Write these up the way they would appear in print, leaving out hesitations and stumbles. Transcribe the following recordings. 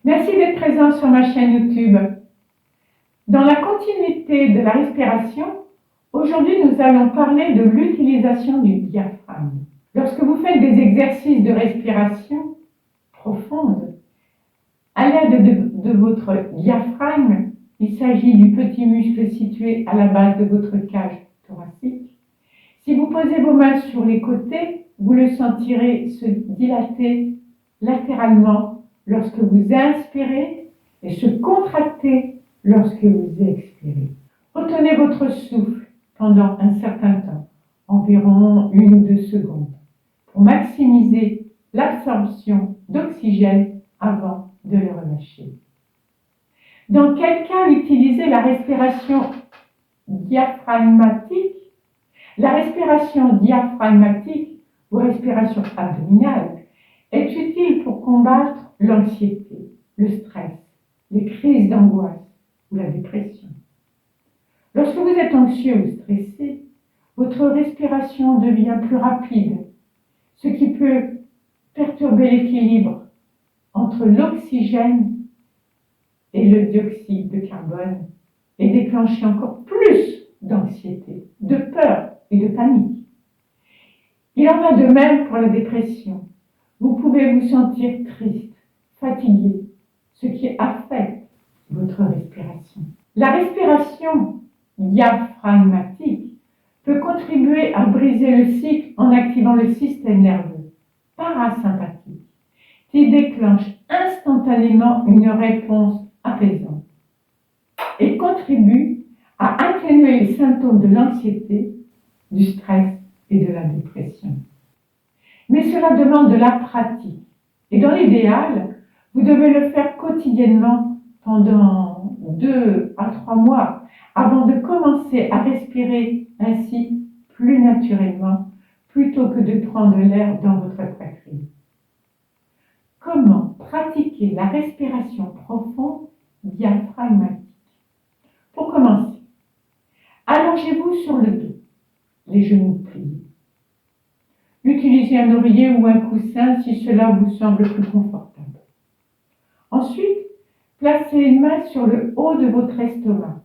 Merci d'être présent sur ma chaîne YouTube. Dans la continuité de la respiration, aujourd'hui nous allons parler de l'utilisation du diaphragme. Lorsque vous faites des exercices de respiration profonde, à l'aide de votre diaphragme, il s'agit du petit muscle situé à la base de votre cage thoracique. Si vous posez vos mains sur les côtés, vous le sentirez se dilater latéralement lorsque vous inspirez et se contracter lorsque vous expirez. Retenez votre souffle pendant un certain temps, environ 1 ou 2 secondes, pour maximiser l'absorption d'oxygène avant de le relâcher. Dans quel cas utiliser la respiration diaphragmatique? La respiration diaphragmatique ou respiration abdominale est utile pour combattre l'anxiété, le stress, les crises d'angoisse ou la dépression. Lorsque vous êtes anxieux ou stressé, votre respiration devient plus rapide, ce qui peut perturber l'équilibre entre l'oxygène et le dioxyde de carbone et déclencher encore plus d'anxiété, de peur et de panique. Il en va de même pour la dépression. Vous pouvez vous sentir triste, fatigué, ce qui affecte votre respiration. La respiration diaphragmatique peut contribuer à briser le cycle en activant le système nerveux parasympathique qui déclenche instantanément une réponse apaisante et contribue à atténuer les symptômes de l'anxiété, du stress et de la dépression. Mais cela demande de la pratique. Et dans l'idéal, vous devez le faire quotidiennement pendant 2 à 3 mois avant de commencer à respirer ainsi plus naturellement plutôt que de prendre l'air dans votre poitrine. Comment pratiquer la respiration profonde diaphragmatique? Pour commencer, allongez-vous sur le dos, les genoux pliés. Utilisez un oreiller ou un coussin si cela vous semble plus confortable. Ensuite, placez une main sur le haut de votre estomac,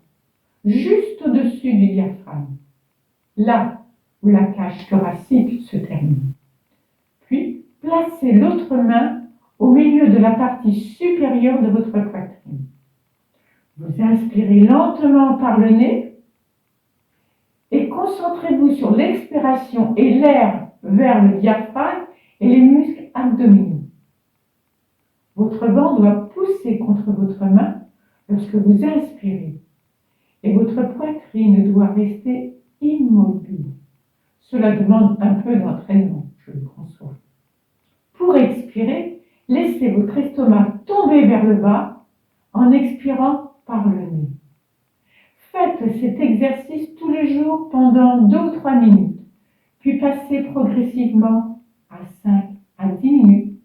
juste au-dessus du diaphragme, là où la cage thoracique se termine. Puis, placez l'autre main au milieu de la partie supérieure de votre poitrine. Vous inspirez lentement par le nez et concentrez-vous sur l'expiration et l'air vers le diaphragme et les muscles abdominaux. Votre ventre doit pousser contre votre main lorsque vous inspirez et votre poitrine doit rester immobile. Cela demande un peu d'entraînement, je le conçois. Pour expirer, laissez votre estomac tomber vers le bas en expirant par le nez. Faites cet exercice tous les jours pendant 2 ou 3 minutes, puis passez progressivement à 5 à 10 minutes,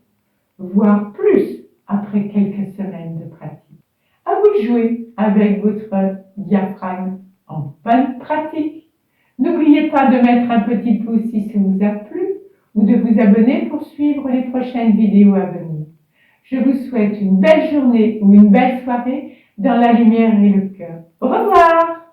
voire plus après quelques semaines de pratique. À vous de jouer avec votre diaphragme en bonne pratique. N'oubliez pas de mettre un petit pouce si ça vous a plu ou de vous abonner pour suivre les prochaines vidéos à venir. Je vous souhaite une belle journée ou une belle soirée dans la lumière et le cœur. Au revoir!